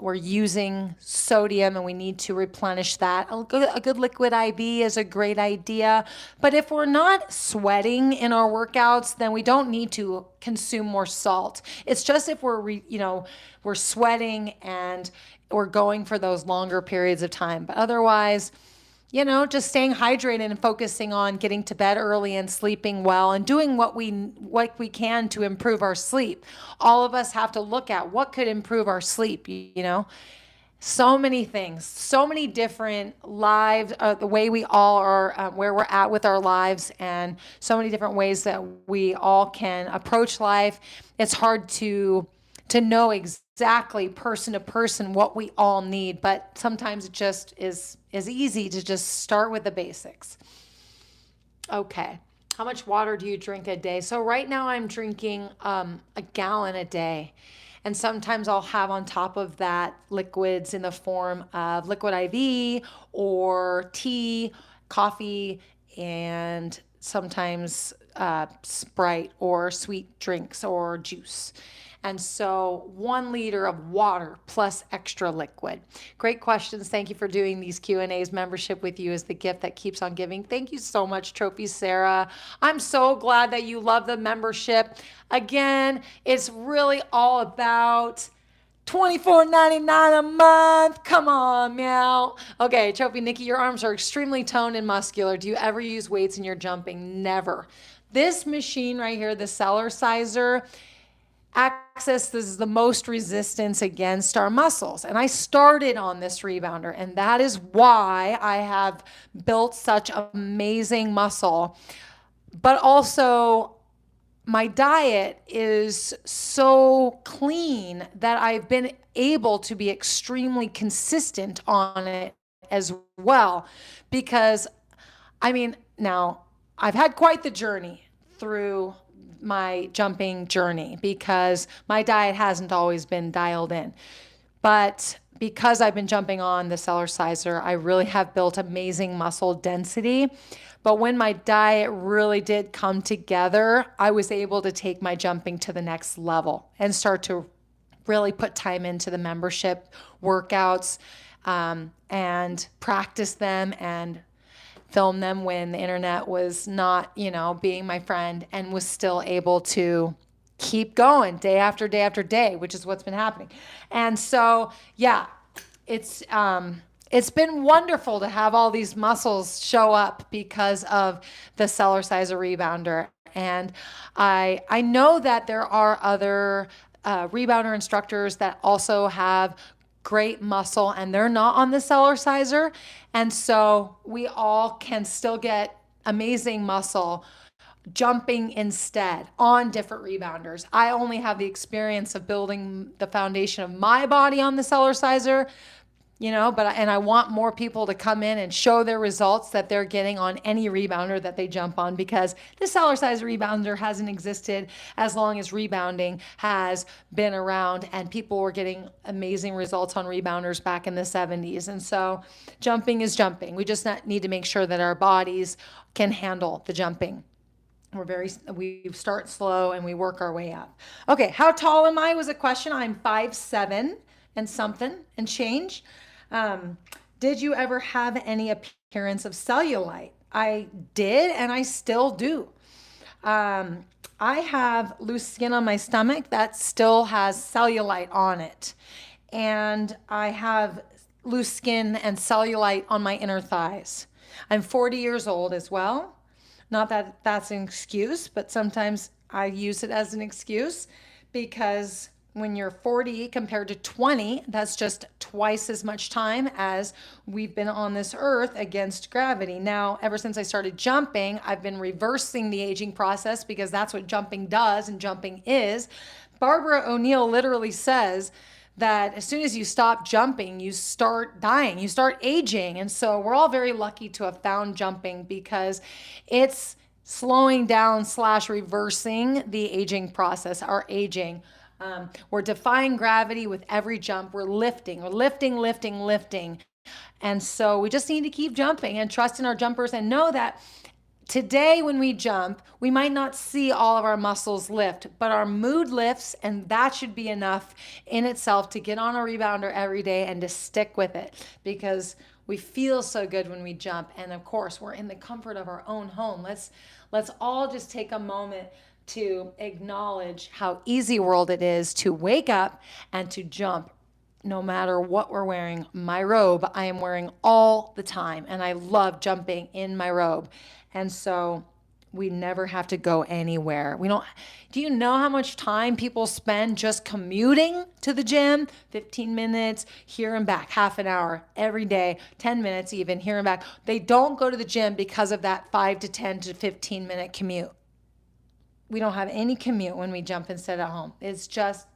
we're using sodium and we need to replenish that. A good liquid IV is a great idea. But if we're not sweating in our workouts, then we don't need to consume more salt. It's just if we're sweating and we're going for those longer periods of time. But otherwise, just staying hydrated and focusing on getting to bed early and sleeping well and doing what we can to improve our sleep. All of us have to look at what could improve our sleep, So many things, so many different lives, the way we all are, where we're at with our lives, and so many different ways that we all can approach life. It's hard to know exactly person to person what we all need, but sometimes it just is easy to just start with the basics. Okay. How much water do you drink a day? So right now I'm drinking a gallon a day. And sometimes I'll have on top of that liquids in the form of liquid IV or tea, coffee, and sometimes Sprite or sweet drinks or juice. And so 1 liter of water plus extra liquid. Great questions. Thank you for doing these Q&As. Membership with you is the gift that keeps on giving. Thank you so much, Trophy Sarah. I'm so glad that you love the membership. Again, it's really all about $24.99 a month. Come on, meow. Okay, Trophy Nikki, your arms are extremely toned and muscular. Do you ever use weights in your jumping? Never. This machine right here, the Seller Sizer, accesses the most resistance against our muscles. And I started on this rebounder, and that is why I have built such amazing muscle. But also, my diet is so clean that I've been able to be extremely consistent on it as well. Because, now I've had quite the journey through my jumping journey because my diet hasn't always been dialed in. But because I've been jumping on the Seller Sizer, I really have built amazing muscle density. But when my diet really did come together, I was able to take my jumping to the next level and start to really put time into the membership workouts and practice them and film them when the internet was not, being my friend, and was still able to keep going day after day after day, which is what's been happening. And so, it's been wonderful to have all these muscles show up because of the Seller Sizer Rebounder. And I know that there are other rebounder instructors that also have great muscle, and they're not on the cellar sizer. And so we all can still get amazing muscle jumping instead on different rebounders. I only have the experience of building the foundation of my body on the cellar sizer, and I want more people to come in and show their results that they're getting on any rebounder that they jump on, because the cellar size rebounder hasn't existed as long as rebounding has been around, and people were getting amazing results on rebounders back in the 70s. And so jumping is jumping. We just need to make sure that our bodies can handle the jumping. We start slow and we work our way up. Okay, how tall am I was a question. I'm 5'7" and something and change. Did you ever have any appearance of cellulite? I did, and I still do. I have loose skin on my stomach that still has cellulite on it. And I have loose skin and cellulite on my inner thighs. I'm 40 years old as well. Not that that's an excuse, but sometimes I use it as an excuse, because when you're 40 compared to 20, that's just twice as much time as we've been on this earth against gravity. Now, ever since I started jumping, I've been reversing the aging process, because that's what jumping does and jumping is. Barbara O'Neill literally says that as soon as you stop jumping, you start dying, you start aging. And so we're all very lucky to have found jumping, because it's slowing down / reversing the aging process, our aging. We're defying gravity with every jump. We're lifting. And so we just need to keep jumping and trust in our jumpers, and know that today when we jump, we might not see all of our muscles lift, but our mood lifts, and that should be enough in itself to get on a rebounder every day and to stick with it, because we feel so good when we jump. And of course, we're in the comfort of our own home. Let's all just take a moment to acknowledge how easy world it is to wake up and to jump. No matter what we're wearing. My robe, I am wearing all the time, and I love jumping in my robe. And so we never have to go anywhere. Do you know how much time people spend just commuting to the gym? 15 minutes here and back, half an hour every day, 10 minutes even here and back. They don't go to the gym because of that 5 to 10 to 15 minute commute. We don't have any commute when we jump and sit at home. It's just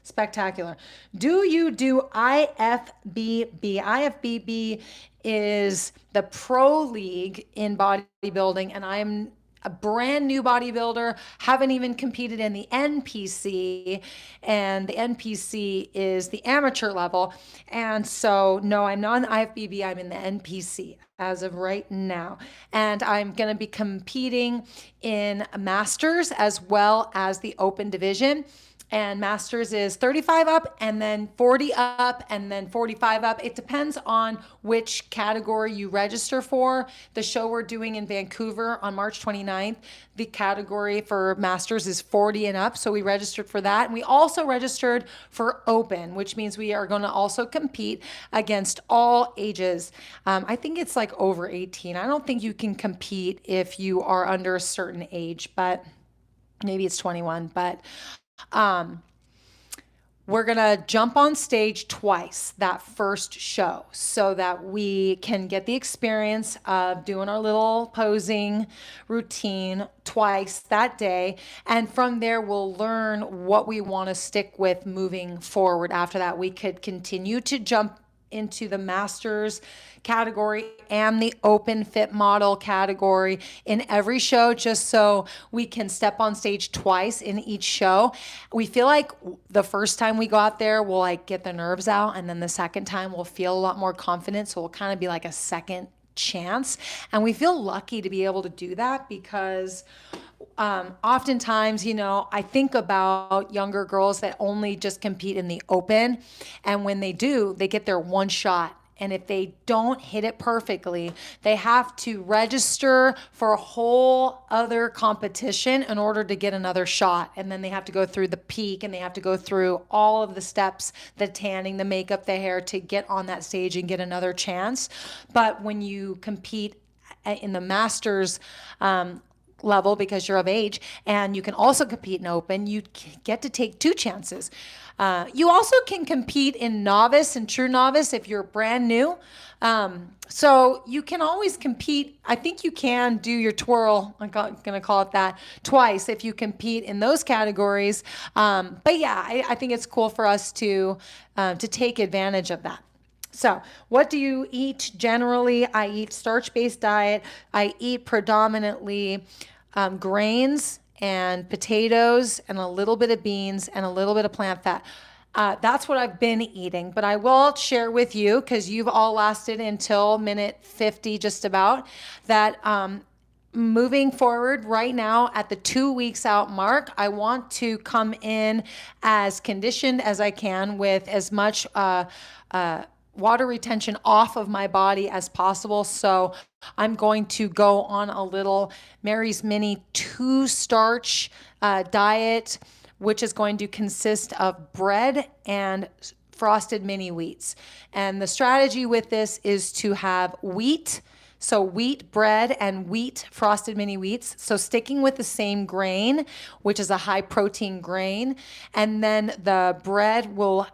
spectacular. Do you do IFBB? IFBB is the pro league in bodybuilding, and I'm a brand new bodybuilder, haven't even competed in the NPC, and the NPC is the amateur level. And so, no, I'm not in the IFBB, I'm in the NPC as of right now. And I'm going to be competing in Masters as well as the Open division. And Masters is 35 up, and then 40 up, and then 45 up. It depends on which category you register for. The show we're doing in Vancouver on March 29th, the category for Masters is 40 and up. So we registered for that. And we also registered for Open, which means we are going to also compete against all ages. I think it's like over 18. I don't think you can compete if you are under a certain age, but maybe it's 21. But we're going to jump on stage twice that first show, so that we can get the experience of doing our little posing routine twice that day. And from there, we'll learn what we want to stick with moving forward. After that, we could continue to jump into the Masters category and the Open Fit Model category in every show, just so we can step on stage twice in each show. We feel like the first time we go out there, we'll like get the nerves out, and then the second time we'll feel a lot more confident. So we'll kind of be like a second chance. And we feel lucky to be able to do that, because oftentimes, I think about younger girls that only just compete in the Open. And when they do, they get their one shot. And if they don't hit it perfectly, they have to register for a whole other competition in order to get another shot. And then they have to go through the peak, and they have to go through all of the steps, the tanning, the makeup, the hair, to get on that stage and get another chance. But when you compete in the Masters level because you're of age, and you can also compete in open. You get to take 2 chances. You also can compete in novice and true novice if you're brand new. So you can always compete. I think you can do your twirl, I'm going to call it that, twice if you compete in those categories. But yeah, I think it's cool for us to take advantage of that. So what do you eat generally? I eat starch-based diet. I eat predominantly grains and potatoes and a little bit of beans and a little bit of plant fat. That's what I've been eating, but I will share with you, because you've all lasted until minute 50 just about, that moving forward right now at the 2 weeks out mark, I want to come in as conditioned as I can with as much water retention off of my body as possible. So I'm going to go on a little Mary's Mini 2 starch diet, which is going to consist of bread and frosted mini wheats. And the strategy with this is to have wheat, so wheat bread and wheat frosted mini wheats. So sticking with the same grain, which is a high protein grain. And then the bread will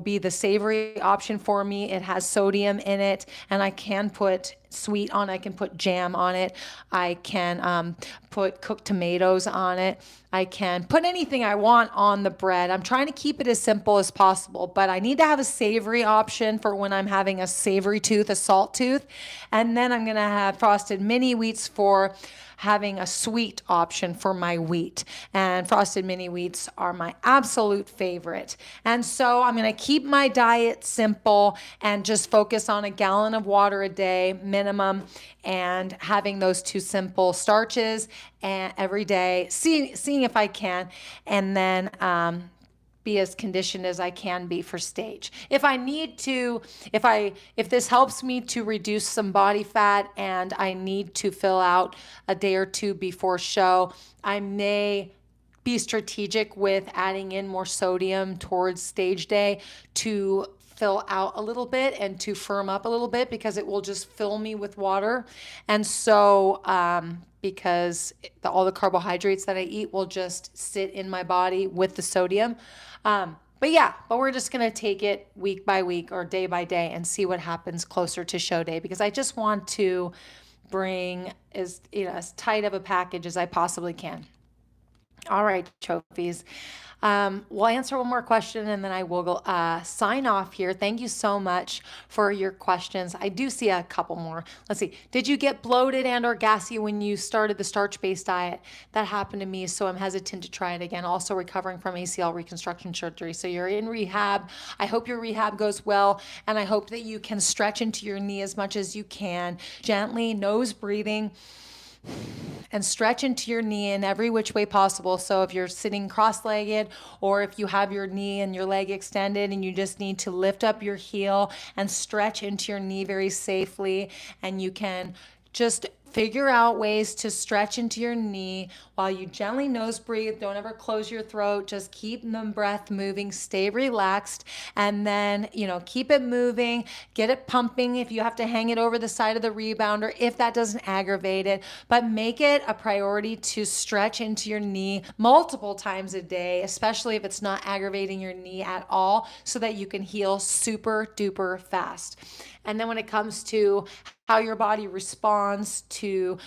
be the savory option for me. It has sodium in it, and I can put sweet on it. I can put jam on it. I can put cooked tomatoes on it. I can put anything I want on the bread. I'm trying to keep it as simple as possible, but I need to have a savory option for when I'm having a savory tooth, a salt tooth. And then I'm going to have frosted mini wheats for having a sweet option for my wheat. And frosted mini wheats are my absolute favorite. And so I'm going to keep my diet simple and just focus on a gallon of water a day minimum, and having those 2 simple starches and every day, seeing if I can, and then be as conditioned as I can be for stage. If I need to, if this helps me to reduce some body fat and I need to fill out a day or 2 before show, I may be strategic with adding in more sodium towards stage day to fill out a little bit and to firm up a little bit, because it will just fill me with water. And so because all the carbohydrates that I eat will just sit in my body with the sodium. But we're just going to take it week by week or day by day and see what happens closer to show day, because I just want to bring as tight of a package as I possibly can. All right, trophies. We'll answer one more question and then I will sign off here. Thank you so much for your questions. I do see a couple more. Let's see. Did you get bloated and or gassy when you started the starch-based diet? That happened to me, so I'm hesitant to try it again. Also recovering from ACL reconstruction surgery. So you're in rehab. I hope your rehab goes well, and I hope that you can stretch into your knee as much as you can. Gently, nose breathing, and stretch into your knee in every which way possible. So if you're sitting cross-legged, or if you have your knee and your leg extended and you just need to lift up your heel and stretch into your knee very safely, and you can just figure out ways to stretch into your knee while you gently nose breathe. Don't ever close your throat. Just keep the breath moving. Stay relaxed. And then, keep it moving. Get it pumping if you have to hang it over the side of the rebounder, if that doesn't aggravate it. But make it a priority to stretch into your knee multiple times a day, especially if it's not aggravating your knee at all, so that you can heal super duper fast. And then when it comes to how your body responds to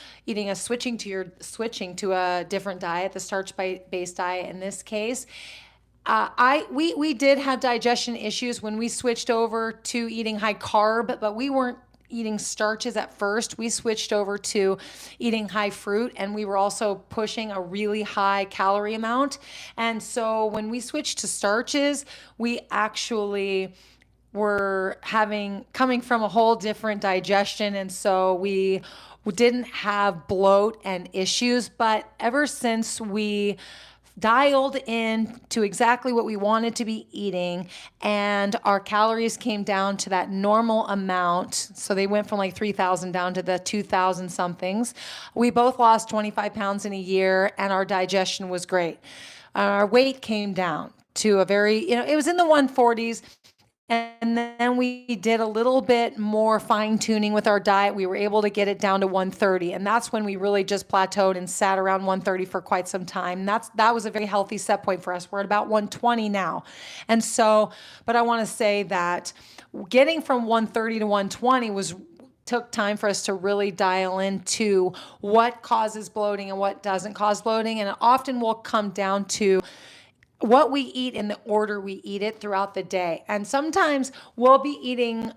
switching to a different diet, the starch-based diet in this case, we did have digestion issues when we switched over to eating high carb, but we weren't eating starches at first. We switched over to eating high fruit, and we were also pushing a really high calorie amount. And so when we switched to starches, we actually were coming from a whole different digestion, and so we didn't have bloat and issues. But ever since we dialed in to exactly what we wanted to be eating, and our calories came down to that normal amount, so they went from like 3,000 down to the 2,000 somethings. We both lost 25 pounds in a year, and our digestion was great. Our weight came down to a very, it was in the 140s. And then we did a little bit more fine tuning with our diet. We were able to get it down to 130. And that's when we really just plateaued and sat around 130 for quite some time. That was a very healthy set point for us. We're at about 120 now. And so, but I want to say that getting from 130 to 120 took time for us to really dial into what causes bloating and what doesn't cause bloating. And it often will come down to what we eat in the order we eat it throughout the day. And sometimes we'll be eating,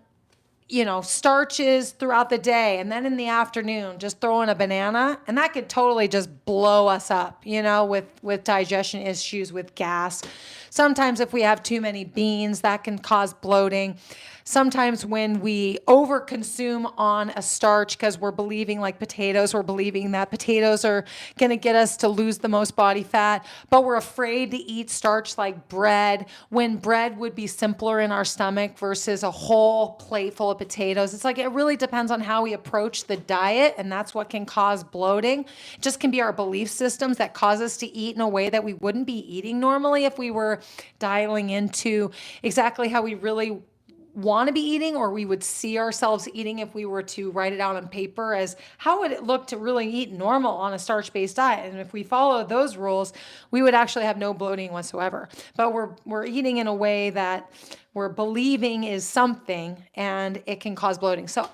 starches throughout the day. And then in the afternoon, just throw in a banana, and that could totally just blow us up, with digestion issues, with gas. Sometimes if we have too many beans, that can cause bloating. Sometimes when we overconsume on a starch because we're believing, like potatoes, we're believing that potatoes are going to get us to lose the most body fat, but we're afraid to eat starch like bread, when bread would be simpler in our stomach versus a whole plate full of potatoes. It's like it really depends on how we approach the diet, and that's what can cause bloating. It just can be our belief systems that cause us to eat in a way that we wouldn't be eating normally if we were dialing into exactly how we really want to be eating, or we would see ourselves eating if we were to write it out on paper as how would it look to really eat normal on a starch-based diet. And if we follow those rules, we would actually have no bloating whatsoever. But we're eating in a way that we're believing is something, and it can cause bloating. So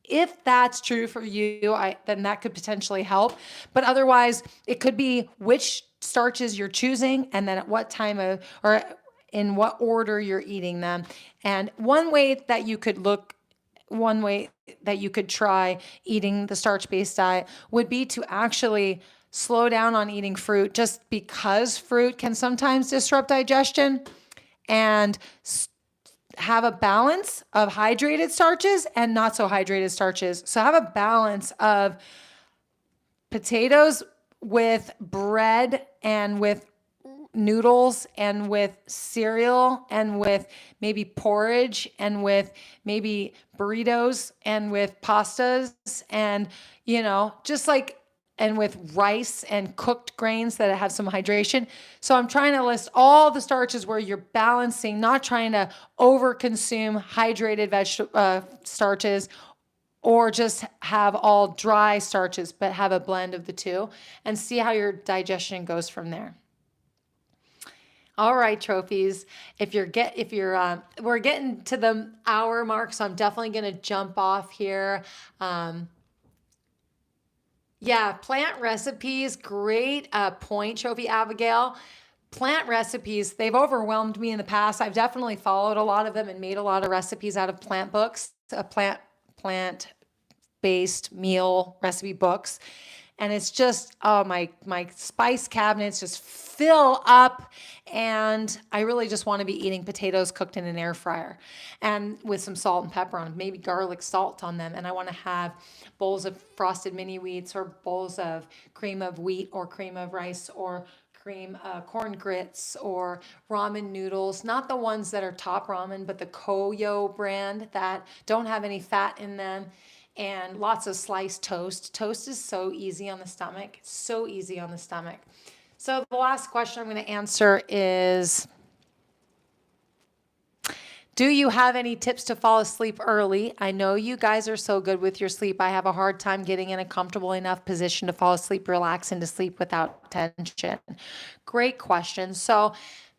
if that's true for you, then that could potentially help. But otherwise, it could be which starches you're choosing, and then at what time or in what order you're eating them. And one way that you could try eating the starch-based diet would be to actually slow down on eating fruit, just because fruit can sometimes disrupt digestion, and have a balance of hydrated starches and not so hydrated starches. So have a balance of potatoes with bread and with noodles and with cereal and with maybe porridge and with maybe burritos and with pastas and, and with rice and cooked grains that have some hydration. So I'm trying to list all the starches where you're balancing, not trying to overconsume hydrated starches, or just have all dry starches, but have a blend of the two, and see how your digestion goes from there. All right, trophies. We're getting to the hour mark, so I'm definitely going to jump off here. Yeah, plant recipes, great point, Trophy Abigail. Plant recipes, they've overwhelmed me in the past. I've definitely followed a lot of them and made a lot of recipes out of plant books, plant-based meal recipe books. And it's just, my spice cabinets just fill up, and I really just want to be eating potatoes cooked in an air fryer and with some salt and pepper on them, maybe garlic salt on them. And I want to have bowls of frosted mini wheats, or bowls of cream of wheat or cream of rice, or corn grits, or ramen noodles, not the ones that are Top Ramen, but the Koyo brand that don't have any fat in them. And lots of sliced toast. Toast is so easy on the stomach. So easy on the stomach. So the last question I'm going to answer is, do you have any tips to fall asleep early? I know you guys are so good with your sleep. I have a hard time getting in a comfortable enough position to fall asleep, relax into sleep without tension. Great question. So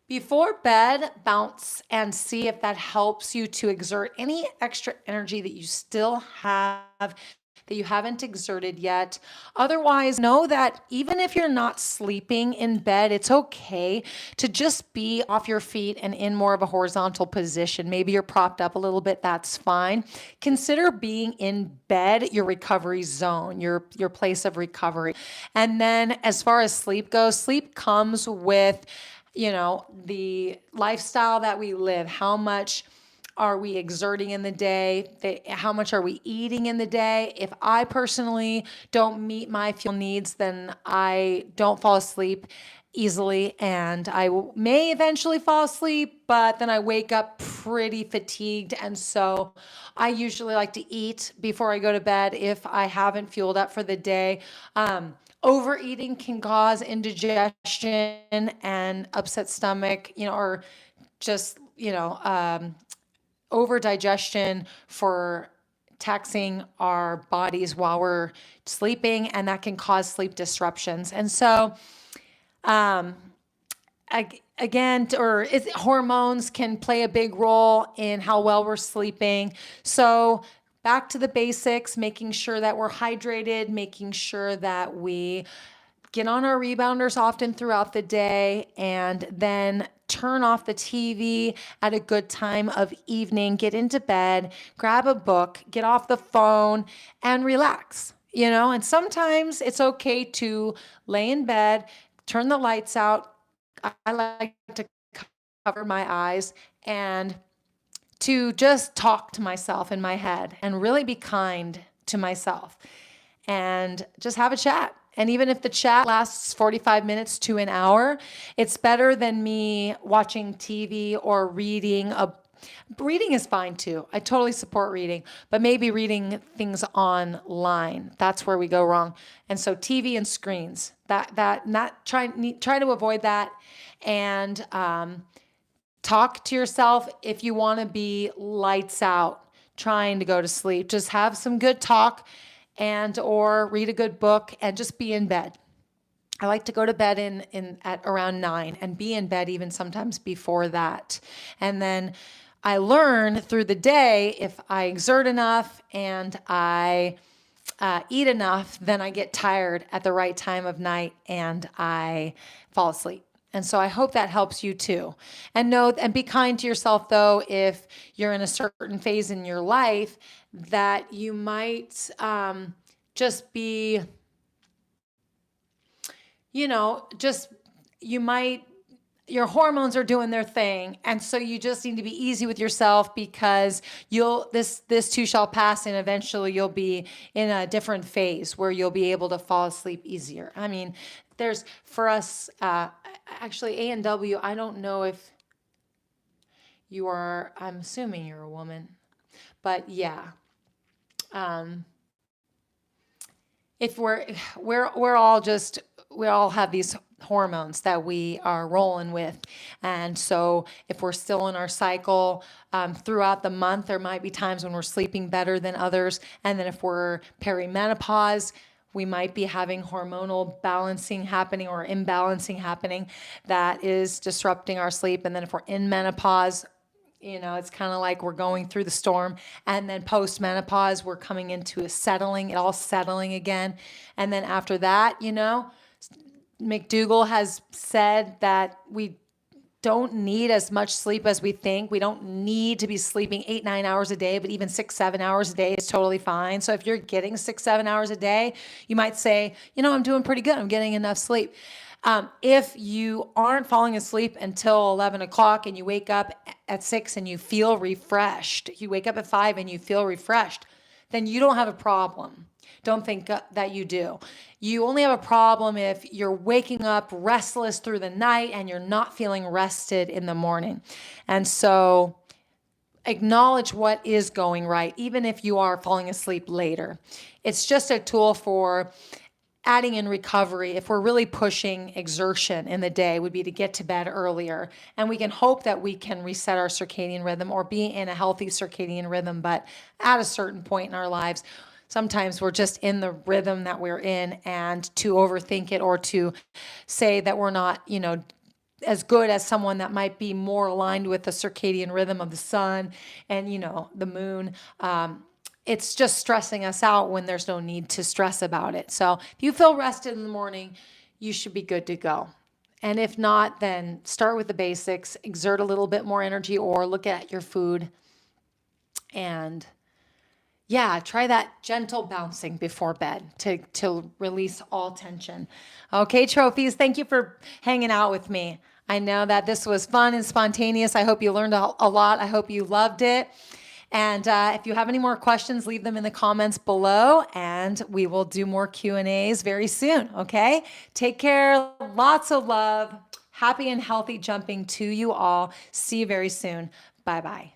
before bed, bounce and see if that helps you to exert any extra energy that you still have, that you haven't exerted yet. Otherwise, know that even if you're not sleeping in bed, it's okay to just be off your feet and in more of a horizontal position. Maybe you're propped up a little bit, that's fine. Consider being in bed your recovery zone, your place of recovery. And then as far as sleep goes, sleep comes with the lifestyle that we live. How much are we exerting in the day? How much are we eating in the day? If I personally don't meet my fuel needs, then I don't fall asleep easily, and I may eventually fall asleep, but then I wake up pretty fatigued. And so I usually like to eat before I go to bed if I haven't fueled up for the day. Overeating can cause indigestion and upset stomach, or just, over digestion for taxing our bodies while we're sleeping, and that can cause sleep disruptions. And so, hormones can play a big role in how well we're sleeping. So back to the basics, making sure that we're hydrated, making sure that we get on our rebounders often throughout the day, and then turn off the TV at a good time of evening, get into bed, grab a book, get off the phone, and relax. And sometimes it's okay to lay in bed, turn the lights out. I like to cover my eyes and to just talk to myself in my head and really be kind to myself and just have a chat. And even if the chat lasts 45 minutes to an hour, it's better than me watching TV or reading. Reading is fine too. I totally support reading, but maybe reading things online. That's where we go wrong. And so TV and screens, try to avoid that, and talk to yourself if you want to be lights out, trying to go to sleep. Just have some good talk or read a good book and just be in bed. I like to go to bed at around 9 and be in bed even sometimes before that. And then I learn through the day, if I exert enough and I eat enough, then I get tired at the right time of night and I fall asleep. And so I hope that helps you too. And be kind to yourself though, if you're in a certain phase in your life that you might just be, your hormones are doing their thing. And so you just need to be easy with yourself, because this too shall pass, and eventually you'll be in a different phase where you'll be able to fall asleep easier. I mean, there's, for us, actually A&W, I don't know if you are, I'm assuming you're a woman, but yeah. If we're all we all have these hormones that we are rolling with. And so if we're still in our cycle throughout the month, there might be times when we're sleeping better than others. And then if we're perimenopause, we might be having hormonal balancing happening or imbalancing happening that is disrupting our sleep. And then if we're in menopause, it's kind of like we're going through the storm. And then post-menopause, we're coming into it all settling again. And then after that, McDougall has said that we don't need as much sleep as we think. We don't need to be sleeping 8-9 hours a day, but even 6-7 hours a day is totally fine. So if you're getting 6-7 hours a day, you might say, I'm doing pretty good. I'm getting enough sleep. If you aren't falling asleep until 11 o'clock and you wake up at 6 and you feel refreshed, you wake up at 5 and you feel refreshed, then you don't have a problem. Don't think that you do. You only have a problem if you're waking up restless through the night and you're not feeling rested in the morning. And so acknowledge what is going right, even if you are falling asleep later. It's just a tool for adding in recovery. If we're really pushing exertion in the day, would be to get to bed earlier. And we can hope that we can reset our circadian rhythm or be in a healthy circadian rhythm. But at a certain point in our lives, sometimes we're just in the rhythm that we're in, and to overthink it or to say that we're not, as good as someone that might be more aligned with the circadian rhythm of the sun and, the moon, it's just stressing us out when there's no need to stress about it. So if you feel rested in the morning, you should be good to go. And if not, then start with the basics, exert a little bit more energy, or look at your food. And try that gentle bouncing before bed to release all tension. Okay, trophies, thank you for hanging out with me. I know that this was fun and spontaneous. I hope you learned a lot. I hope you loved it. And if you have any more questions, leave them in the comments below, and we will do more Q&As very soon, okay? Take care. Lots of love. Happy and healthy jumping to you all. See you very soon. Bye-bye.